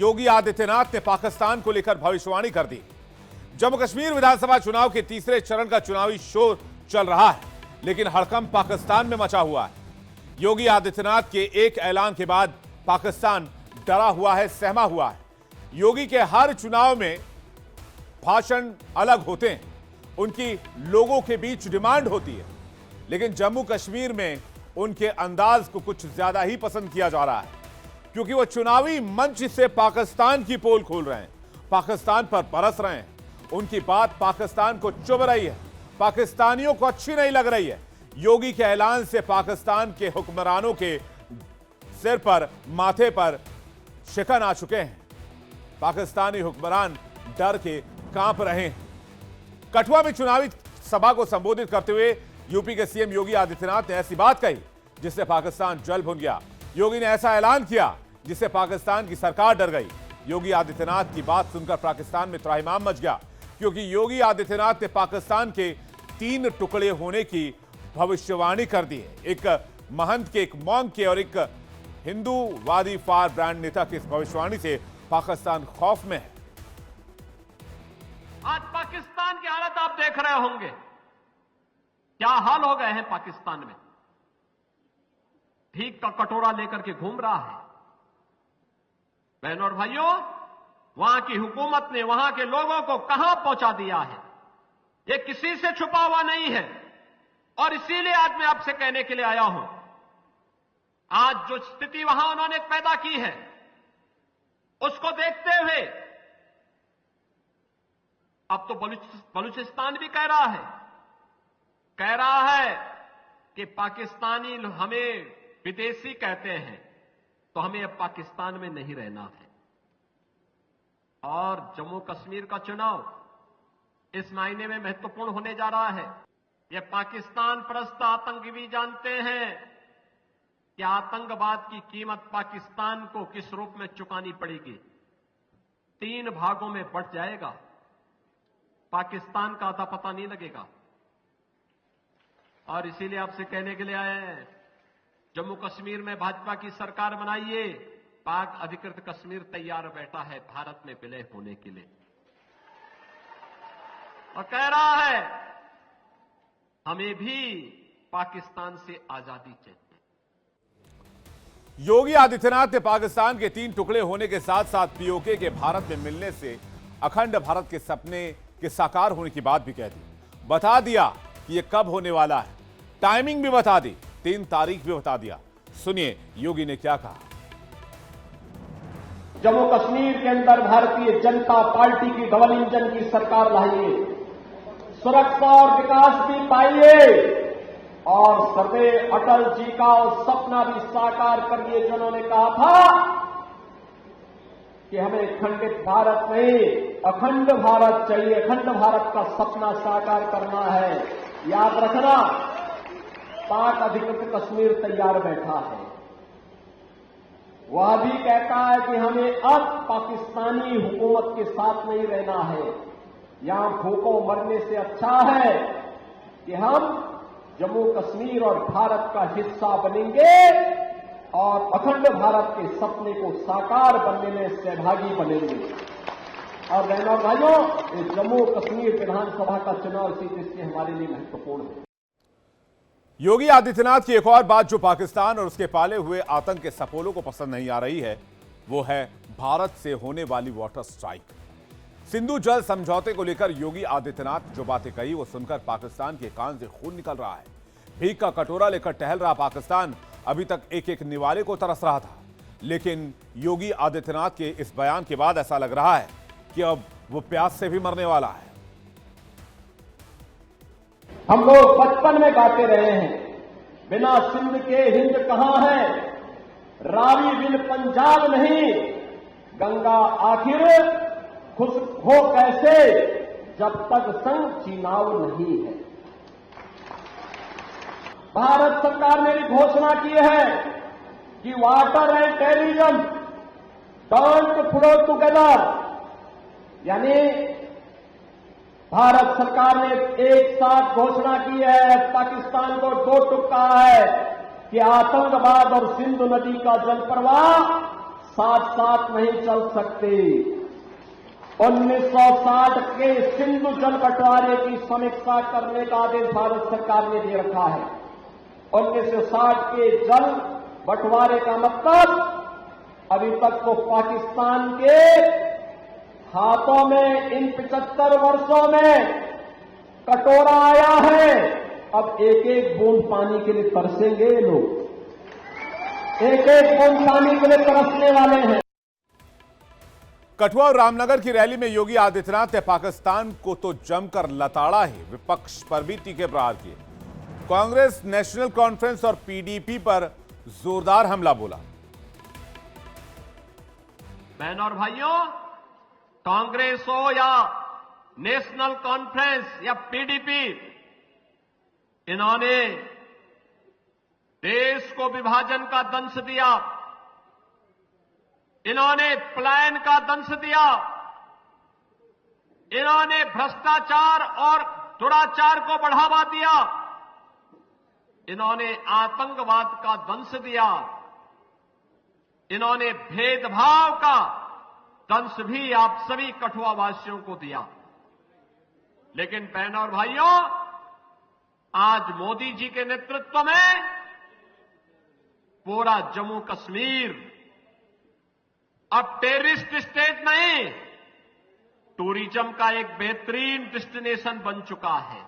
योगी आदित्यनाथ ने पाकिस्तान को लेकर भविष्यवाणी कर दी। जम्मू कश्मीर विधानसभा चुनाव के तीसरे चरण का चुनावी शोर चल रहा है, लेकिन हड़कंप पाकिस्तान में मचा हुआ है। योगी आदित्यनाथ के एक ऐलान के बाद पाकिस्तान डरा हुआ है, सहमा हुआ है। योगी के हर चुनाव में भाषण अलग होते हैं, उनकी लोगों के बीच डिमांड होती है, लेकिन जम्मू कश्मीर में उनके अंदाज को कुछ ज्यादा ही पसंद किया जा रहा है, क्योंकि वो चुनावी मंच से पाकिस्तान की पोल खोल रहे हैं, पाकिस्तान पर बरस रहे हैं। उनकी बात पाकिस्तान को चुभ रही है, पाकिस्तानियों को अच्छी नहीं लग रही है। योगी के ऐलान से पाकिस्तान के हुक्मरानों के सिर पर, माथे पर शिकन आ चुके हैं। पाकिस्तानी हुक्मरान डर के कांप रहे हैं। कठुआ में चुनावी सभा को संबोधित करते हुए यूपी के सीएम योगी आदित्यनाथ ने ऐसी बात कही जिससे पाकिस्तान जल भुन गया। योगी ने ऐसा ऐलान किया जिससे पाकिस्तान की सरकार डर गई। योगी आदित्यनाथ की बात सुनकर पाकिस्तान में त्राहिमाम मच गया, क्योंकि योगी आदित्यनाथ ने पाकिस्तान के 3 टुकड़े होने की भविष्यवाणी कर दी है। एक महंत के, एक मॉन्क के और एक हिंदूवादी फार ब्रांड नेता की इस भविष्यवाणी से पाकिस्तान खौफ में है। आज पाकिस्तान की हालत आप देख रहे होंगे, क्या हाल हो गए हैं पाकिस्तान में। भीख का कटोरा लेकर के घूम रहा है। बहनों और भाइयों, वहां की हुकूमत ने वहां के लोगों को कहां पहुंचा दिया है, यह किसी से छुपा हुआ नहीं है। और इसीलिए आज मैं आपसे कहने के लिए आया हूं, आज जो स्थिति वहां उन्होंने पैदा की है, उसको देखते हुए अब तो बलूचिस्तान भी कह रहा है कि पाकिस्तानी हमें विदेशी कहते हैं, तो हमें अब पाकिस्तान में नहीं रहना है। और जम्मू कश्मीर का चुनाव इस मायने में महत्वपूर्ण होने जा रहा है। यह पाकिस्तान परस्त आतंकी भी जानते हैं कि आतंकवाद की कीमत पाकिस्तान को किस रूप में चुकानी पड़ेगी। 3 भागों में बंट जाएगा, पाकिस्तान का अता पता नहीं लगेगा। और इसीलिए आपसे कहने के लिए आए हैं, जम्मू कश्मीर में भाजपा की सरकार बनाइए। पाक अधिकृत कश्मीर तैयार बैठा है भारत में विलय होने के लिए, और कह रहा है हमें भी पाकिस्तान से आजादी चाहिए। योगी आदित्यनाथ ने पाकिस्तान के 3 टुकड़े होने के साथ साथ पीओके के भारत में मिलने से अखंड भारत के सपने के साकार होने की बात भी कह दी। बता दिया कि यह कब होने वाला है, टाइमिंग भी बता दी, 3 तारीख भी बता दिया। सुनिए योगी ने क्या कहा। जम्मू कश्मीर के अंदर भारतीय जनता पार्टी की डबल इंजन की सरकार लाइए, सुरक्षा और विकास भी पाइए, और सरदेव अटल जी का सपना भी साकार करिए, जिन्होंने कहा था कि हमें खंडित भारत नहीं, अखंड भारत चाहिए। अखंड भारत का सपना साकार करना है। याद रखना, पाक अधिकृत कश्मीर तैयार बैठा है। वह भी कहता है कि हमें अब पाकिस्तानी हुकूमत के साथ नहीं रहना है। यहां भूखों मरने से अच्छा है कि हम जम्मू कश्मीर और भारत का हिस्सा बनेंगे और अखंड भारत के सपने को साकार बनने में सहभागी बनेंगे। और बहनों और भाइयों, इस जम्मू कश्मीर विधानसभा का चुनाव इसी दृष्टि हमारे लिए महत्वपूर्ण है। योगी आदित्यनाथ की एक और बात जो पाकिस्तान और उसके पाले हुए आतंक के सपोलों को पसंद नहीं आ रही है, वो है भारत से होने वाली वाटर स्ट्राइक। सिंधु जल समझौते को लेकर योगी आदित्यनाथ जो बातें कही, वो सुनकर पाकिस्तान के कान से खून निकल रहा है। भीख का कटोरा लेकर टहल रहा पाकिस्तान अभी तक एक एक निवाले को तरस रहा था, लेकिन योगी आदित्यनाथ के इस बयान के बाद ऐसा लग रहा है कि अब वो प्यास से भी मरने वाला है। हम लोग बचपन में गाते रहे हैं, बिना सिंध के हिंद कहां है, रावी बिन पंजाब नहीं, गंगा आखिर खुश हो कैसे, जब तक संग चीनाव नहीं है। भारत सरकार ने भी घोषणा की है कि water and terrorism don't flow together, यानी भारत सरकार ने एक साथ घोषणा की है, पाकिस्तान को 2 टुक कहा है कि आतंकवाद और सिंधु नदी का जल प्रवाह साथ साथ नहीं चल सकते। 1960 के सिंधु जल बंटवारे की समीक्षा करने का आदेश भारत सरकार ने दे रखा है। 1960 के जल बंटवारे का मतलब अभी तक तो पाकिस्तान के हाथों में इन 75 वर्षों में कटोरा आया है। अब एक एक बूंद पानी के लिए तरसेंगे लोग, एक एक बूंद पानी के लिए तरसने वाले हैं। कठुआ और रामनगर की रैली में योगी आदित्यनाथ ने पाकिस्तान को तो जमकर लताड़ा ही, विपक्ष पर भी तीखे प्रहार किए। कांग्रेस, नेशनल कॉन्फ्रेंस और पीडीपी पर जोरदार हमला बोला। बहनों और भाइयों, कांग्रेस हो या नेशनल कॉन्फ्रेंस या पीडीपी, इन्होंने देश को विभाजन का दंश दिया, इन्होंने प्लान का दंश दिया, इन्होंने भ्रष्टाचार और दुराचार को बढ़ावा दिया, इन्होंने आतंकवाद का दंश दिया, इन्होंने भेदभाव का दंश भी आप सभी कठुआ वासियों को दिया। लेकिन बहनों और भाइयों, आज मोदी जी के नेतृत्व में पूरा जम्मू कश्मीर अब टेररिस्ट स्टेट नहीं, टूरिज्म का एक बेहतरीन डेस्टिनेशन बन चुका है।